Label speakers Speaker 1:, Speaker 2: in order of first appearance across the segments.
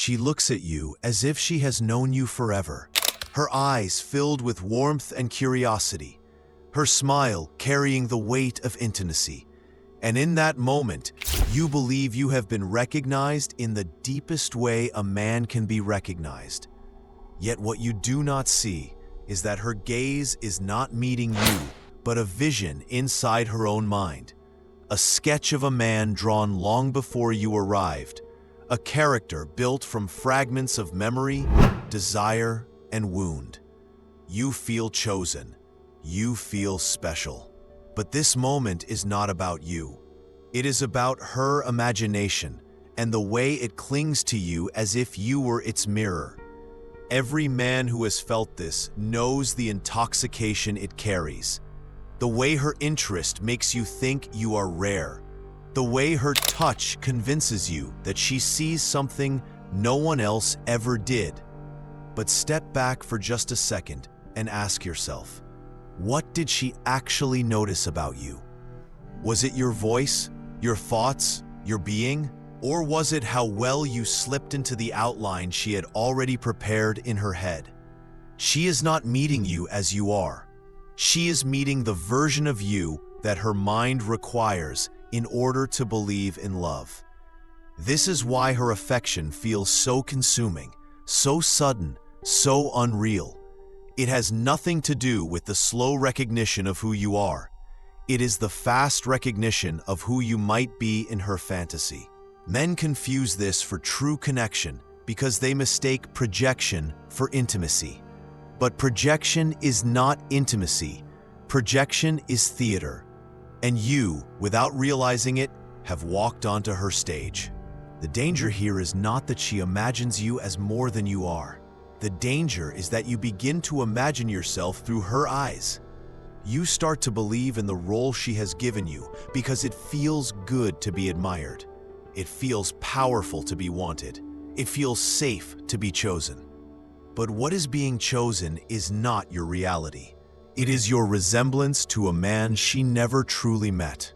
Speaker 1: She looks at you as if she has known you forever, her eyes filled with warmth and curiosity, her smile carrying the weight of intimacy. And in that moment, you believe you have been recognized in the deepest way a man can be recognized. Yet what you do not see is that her gaze is not meeting you, but a vision inside her own mind. A sketch of a man drawn long before you arrived, a character built from fragments of memory, desire, and wound. You feel chosen. You feel special. But this moment is not about you. It is about her imagination and the way it clings to you as if you were its mirror. Every man who has felt this knows the intoxication it carries. The way her interest makes you think you are rare. The way her touch convinces you that she sees something no one else ever did. But step back for just a second and ask yourself, what did she actually notice about you? Was it your voice, your thoughts, your being? Or was it how well you slipped into the outline she had already prepared in her head? She is not meeting you as you are. She is meeting the version of you that her mind requires in order to believe in love. This is why her affection feels so consuming, so sudden, so unreal. It has nothing to do with the slow recognition of who you are. It is the fast recognition of who you might be in her fantasy. Men confuse this for true connection because they mistake projection for intimacy. But projection is not intimacy. Projection is theater. And you, without realizing it, have walked onto her stage. The danger here is not that she imagines you as more than you are. The danger is that you begin to imagine yourself through her eyes. You start to believe in the role she has given you because it feels good to be admired. It feels powerful to be wanted. It feels safe to be chosen. But what is being chosen is not your reality. It is your resemblance to a man she never truly met.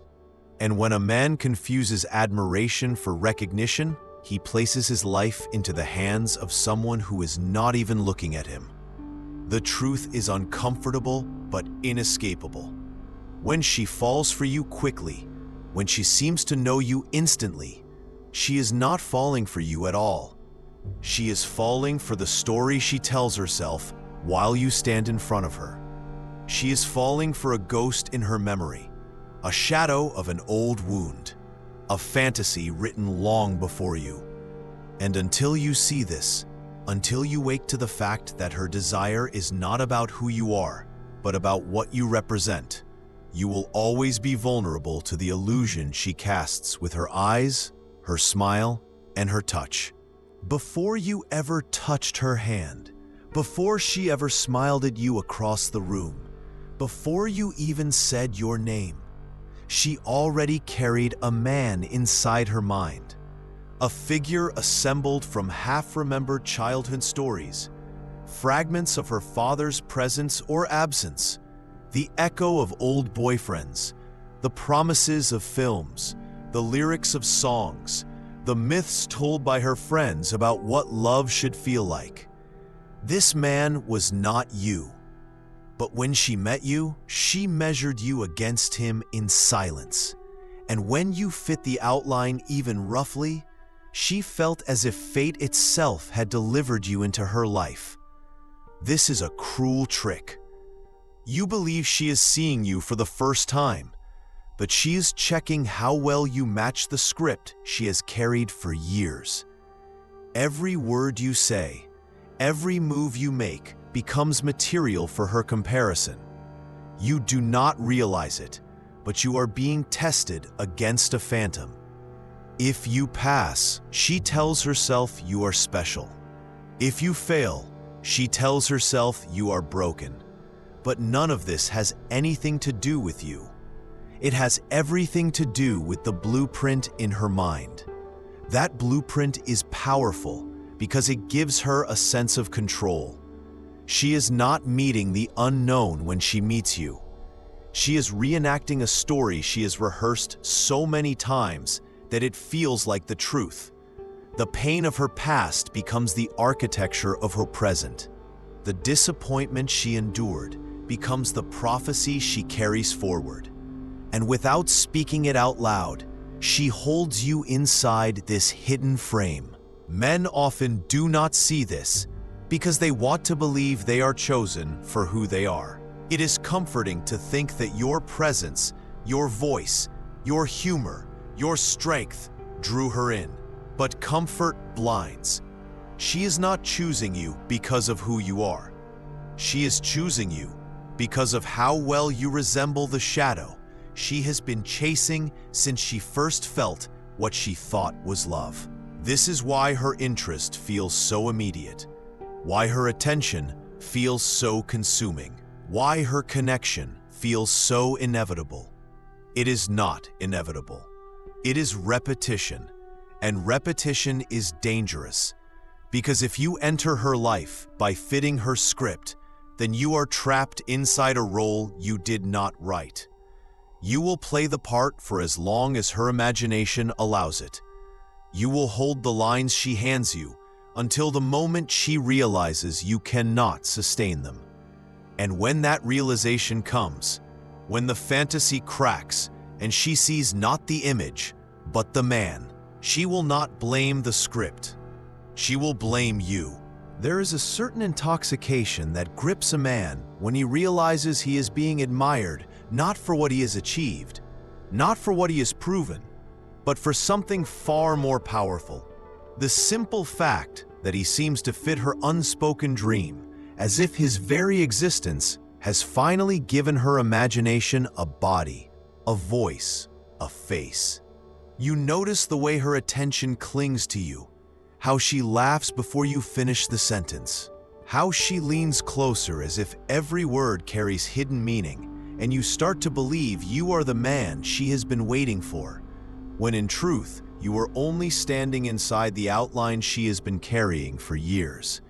Speaker 1: And when a man confuses admiration for recognition, he places his life into the hands of someone who is not even looking at him. The truth is uncomfortable but inescapable. When she falls for you quickly, when she seems to know you instantly, she is not falling for you at all. She is falling for the story she tells herself while you stand in front of her. She is falling for a ghost in her memory, a shadow of an old wound, a fantasy written long before you. And until you see this, until you wake to the fact that her desire is not about who you are, but about what you represent, you will always be vulnerable to the illusion she casts with her eyes, her smile, and her touch. Before you ever touched her hand, before she ever smiled at you across the room, before you even said your name, she already carried a man inside her mind, a figure assembled from half-remembered childhood stories, fragments of her father's presence or absence, the echo of old boyfriends, the promises of films, the lyrics of songs, the myths told by her friends about what love should feel like. This man was not you. But when she met you, she measured you against him in silence. And when you fit the outline even roughly, she felt as if fate itself had delivered you into her life. This is a cruel trick. You believe she is seeing you for the first time, but she is checking how well you match the script she has carried for years. Every word you say, every move you make becomes material for her comparison. You do not realize it, but you are being tested against a phantom. If you pass, she tells herself you are special. If you fail, she tells herself you are broken. But none of this has anything to do with you. It has everything to do with the blueprint in her mind. That blueprint is powerful because it gives her a sense of control. She is not meeting the unknown when she meets you. She is reenacting a story she has rehearsed so many times that it feels like the truth. The pain of her past becomes the architecture of her present. The disappointment she endured becomes the prophecy she carries forward. And without speaking it out loud, she holds you inside this hidden frame. Men often do not see this because they want to believe they are chosen for who they are. It is comforting to think that your presence, your voice, your humor, your strength drew her in. But comfort blinds. She is not choosing you because of who you are. She is choosing you because of how well you resemble the shadow she has been chasing since she first felt what she thought was love. This is why her interest feels so immediate, why her attention feels so consuming, why her connection feels so inevitable. It is not inevitable. It is repetition, and repetition is dangerous, because if you enter her life by fitting her script, then you are trapped inside a role you did not write. You will play the part for as long as her imagination allows it. You will hold the lines she hands you until the moment she realizes you cannot sustain them. And when that realization comes, when the fantasy cracks and she sees not the image, but the man, she will not blame the script. She will blame you. There is a certain intoxication that grips a man when he realizes he is being admired not for what he has achieved, not for what he has proven, but for something far more powerful. The simple fact that he seems to fit her unspoken dream, as if his very existence has finally given her imagination a body, a voice, a face. You notice the way her attention clings to you, how she laughs before you finish the sentence, how she leans closer as if every word carries hidden meaning, and you start to believe you are the man she has been waiting for, when in truth, you are only standing inside the outline she has been carrying for years.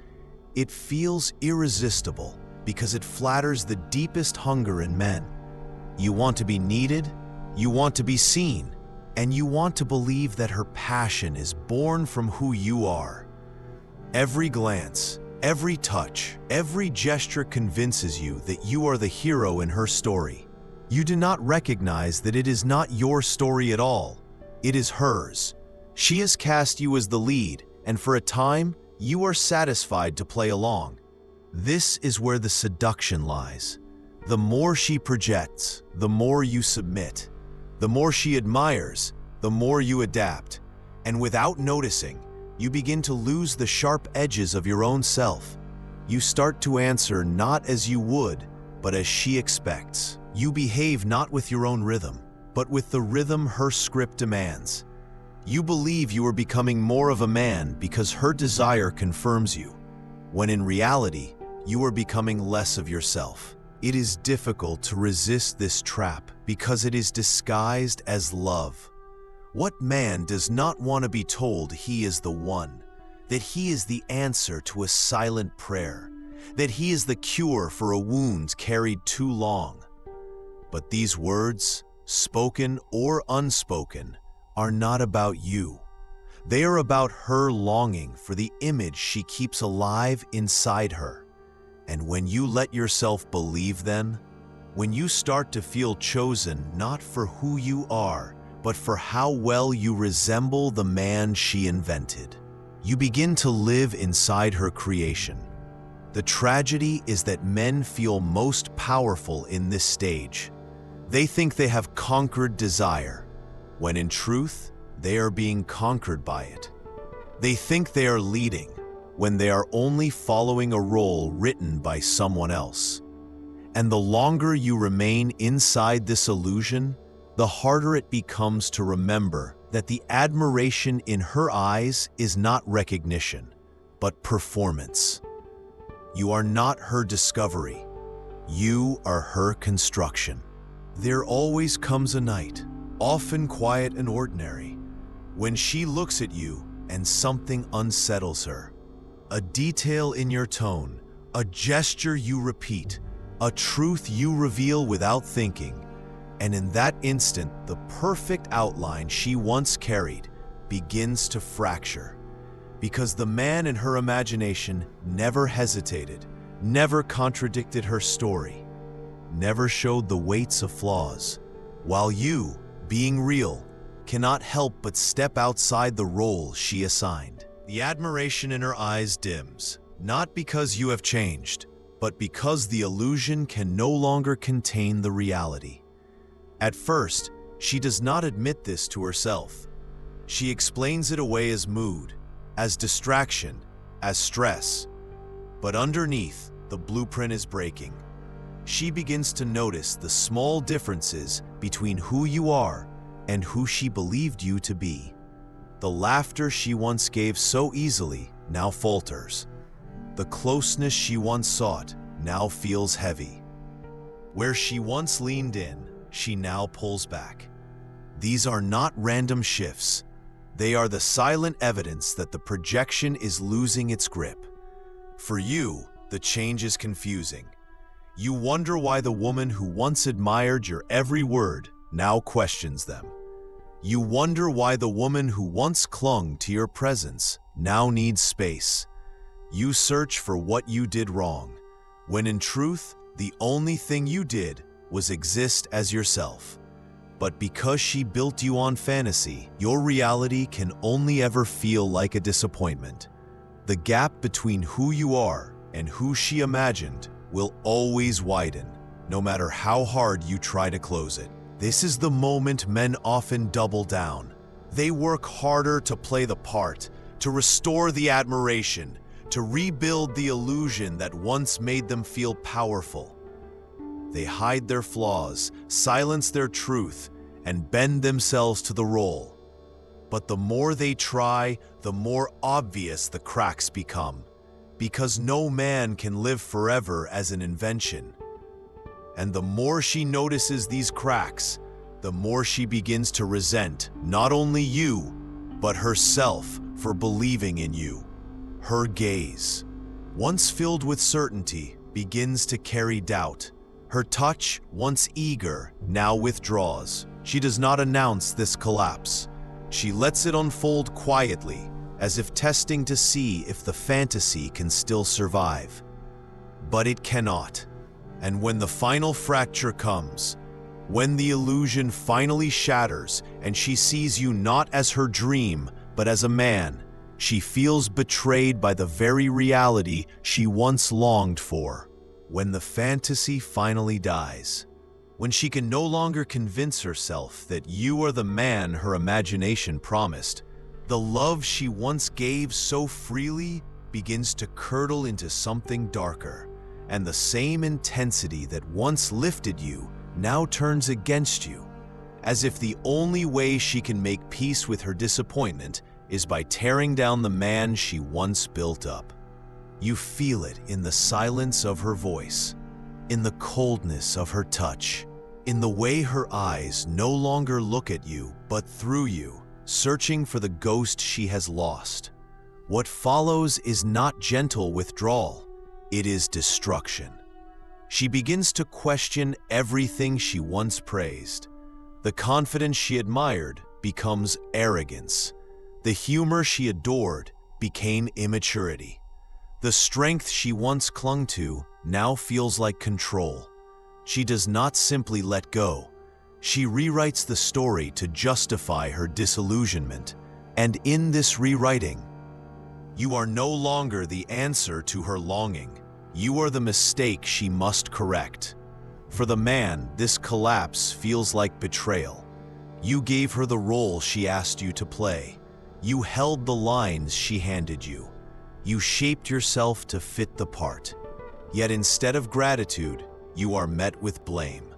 Speaker 1: It feels irresistible because it flatters the deepest hunger in men. You want to be needed, you want to be seen, and you want to believe that her passion is born from who you are. Every glance, every touch, every gesture convinces you that you are the hero in her story. You do not recognize that it is not your story at all. It is hers. She has cast you as the lead, and for a time, you are satisfied to play along. This is where the seduction lies. The more she projects, the more you submit. The more she admires, the more you adapt. And without noticing, you begin to lose the sharp edges of your own self. You start to answer not as you would, but as she expects. You behave not with your own rhythm, but with the rhythm her script demands. You believe you are becoming more of a man because her desire confirms you, when in reality, you are becoming less of yourself. It is difficult to resist this trap because it is disguised as love. What man does not want to be told he is the one, that he is the answer to a silent prayer, that he is the cure for a wound carried too long? But these words, spoken or unspoken, are not about you. They are about her longing for the image she keeps alive inside her. And when you let yourself believe them, when you start to feel chosen not for who you are, but for how well you resemble the man she invented, you begin to live inside her creation. The tragedy is that men feel most powerful in this stage. They think they have conquered desire, when in truth, they are being conquered by it. They think they are leading, when they are only following a role written by someone else. And the longer you remain inside this illusion, the harder it becomes to remember that the admiration in her eyes is not recognition, but performance. You are not her discovery. You are her construction. There always comes a night, often quiet and ordinary, when she looks at you and something unsettles her. A detail in your tone, a gesture you repeat, a truth you reveal without thinking, and in that instant, the perfect outline she once carried begins to fracture, Because the man in her imagination never hesitated, never contradicted her story, never showed the weights of flaws, while you, being real, cannot help but step outside the role she assigned. The admiration in her eyes dims, not because you have changed, but because the illusion can no longer contain the reality. At first, she does not admit this to herself. She explains it away as mood, as distraction, as stress. But underneath, the blueprint is breaking. She begins to notice the small differences between who you are and who she believed you to be. The laughter she once gave so easily now falters. The closeness she once sought now feels heavy. Where she once leaned in, she now pulls back. These are not random shifts. They are the silent evidence that the projection is losing its grip. For you, the change is confusing. You wonder why the woman who once admired your every word now questions them. You wonder why the woman who once clung to your presence now needs space. You search for what you did wrong, when in truth, the only thing you did was exist as yourself. But because she built you on fantasy, your reality can only ever feel like a disappointment. The gap between who you are and who she imagined will always widen, no matter how hard you try to close it. This is the moment men often double down. They work harder to play the part, to restore the admiration, to rebuild the illusion that once made them feel powerful. They hide their flaws, silence their truth, and bend themselves to the role. But the more they try, the more obvious the cracks become, because no man can live forever as an invention. And the more she notices these cracks, the more she begins to resent not only you, but herself for believing in you. Her gaze, once filled with certainty, begins to carry doubt. Her touch, once eager, now withdraws. She does not announce this collapse. She lets it unfold quietly, as if testing to see if the fantasy can still survive. But it cannot. And when the final fracture comes, when the illusion finally shatters and she sees you not as her dream, but as a man, she feels betrayed by the very reality she once longed for. When the fantasy finally dies, when she can no longer convince herself that you are the man her imagination promised, the love she once gave so freely begins to curdle into something darker, and the same intensity that once lifted you now turns against you, as if the only way she can make peace with her disappointment is by tearing down the man she once built up. You feel it in the silence of her voice, in the coldness of her touch, in the way her eyes no longer look at you but through you, searching for the ghost she has lost. What follows is not gentle withdrawal, it is destruction. She begins to question everything she once praised. The confidence she admired becomes arrogance. The humor she adored became immaturity. The strength she once clung to now feels like control. She does not simply let go. She rewrites the story to justify her disillusionment. And in this rewriting, you are no longer the answer to her longing. You are the mistake she must correct. For the man, this collapse feels like betrayal. You gave her the role she asked you to play. You held the lines she handed you. You shaped yourself to fit the part. Yet instead of gratitude, you are met with blame.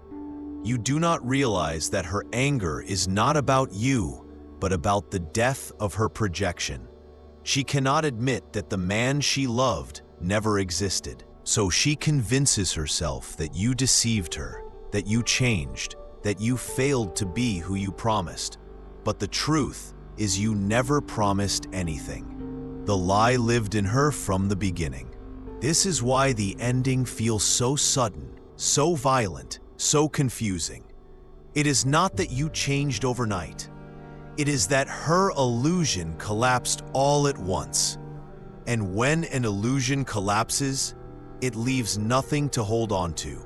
Speaker 1: You do not realize that her anger is not about you, but about the death of her projection. She cannot admit that the man she loved never existed. So she convinces herself that you deceived her, that you changed, that you failed to be who you promised. But the truth is you never promised anything. The lie lived in her from the beginning. This is why the ending feels so sudden, so violent, so confusing. It is not that you changed overnight. It is that her illusion collapsed all at once. And when an illusion collapses, it leaves nothing to hold on to.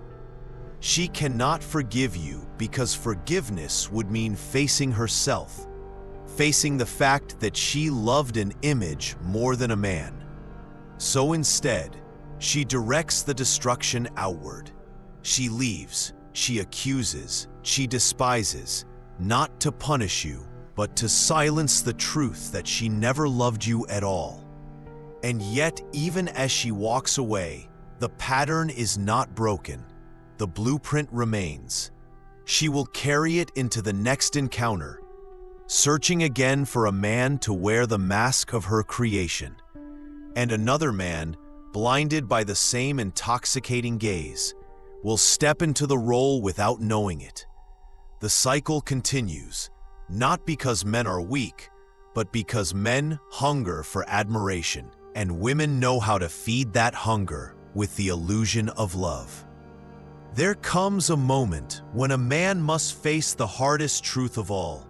Speaker 1: She cannot forgive you because forgiveness would mean facing herself, facing the fact that she loved an image more than a man. So instead, she directs the destruction outward. She leaves, she accuses, she despises, not to punish you, but to silence the truth that she never loved you at all. And yet, even as she walks away, the pattern is not broken. The blueprint remains. She will carry it into the next encounter, searching again for a man to wear the mask of her creation. And another man, blinded by the same intoxicating gaze, will step into the role without knowing it. The cycle continues, not because men are weak, but because men hunger for admiration, and women know how to feed that hunger with the illusion of love. There comes a moment when a man must face the hardest truth of all,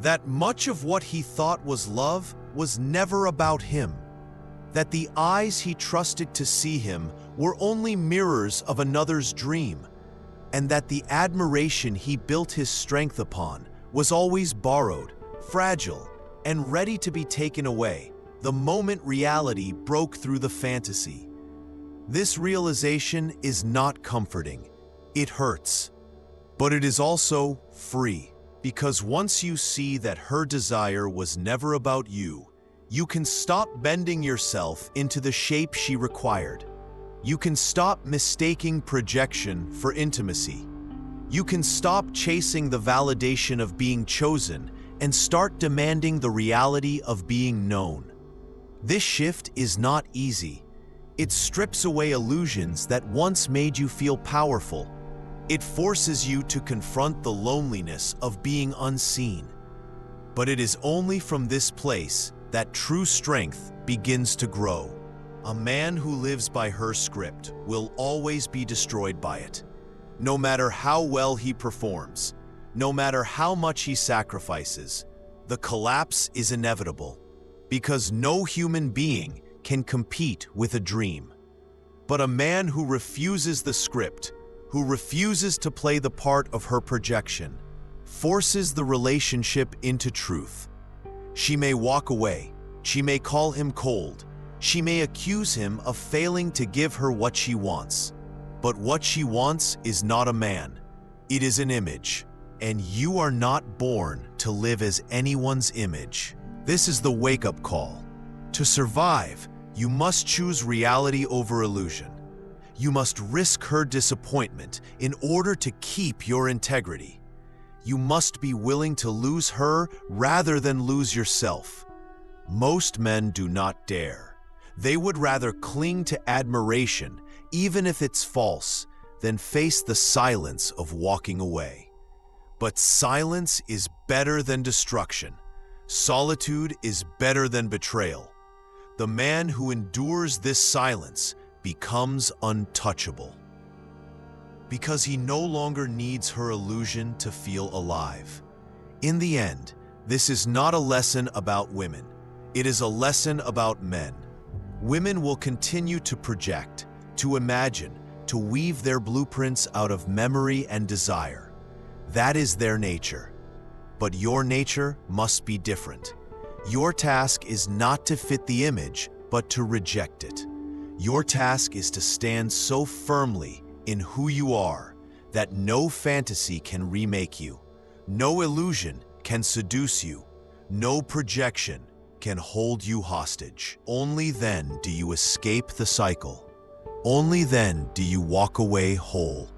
Speaker 1: that much of what he thought was love was never about him, that the eyes he trusted to see him were only mirrors of another's dream, and that the admiration he built his strength upon was always borrowed, fragile, and ready to be taken away the moment reality broke through the fantasy. This realization is not comforting. It hurts. But it is also free, because once you see that her desire was never about you, you can stop bending yourself into the shape she required. You can stop mistaking projection for intimacy. You can stop chasing the validation of being chosen and start demanding the reality of being known. This shift is not easy. It strips away illusions that once made you feel powerful. It forces you to confront the loneliness of being unseen. But it is only from this place that true strength begins to grow. A man who lives by her script will always be destroyed by it. No matter how well he performs, no matter how much he sacrifices, the collapse is inevitable, because no human being can compete with a dream. But a man who refuses the script, who refuses to play the part of her projection, forces the relationship into truth. She may walk away, she may call him cold, she may accuse him of failing to give her what she wants. But what she wants is not a man, it is an image, and you are not born to live as anyone's image. This is the wake-up call. To survive, you must choose reality over illusion. You must risk her disappointment in order to keep your integrity. You must be willing to lose her rather than lose yourself. Most men do not dare. They would rather cling to admiration, even if it's false, than face the silence of walking away. But silence is better than destruction. Solitude is better than betrayal. The man who endures this silence becomes untouchable, because he no longer needs her illusion to feel alive. In the end, this is not a lesson about women. It is a lesson about men. Women will continue to project, to imagine, to weave their blueprints out of memory and desire. That is their nature. But your nature must be different. Your task is not to fit the image, but to reject it. Your task is to stand so firmly in who you are that no fantasy can remake you, no illusion can seduce you, no projection can hold you hostage. Only then do you escape the cycle. Only then do you walk away whole.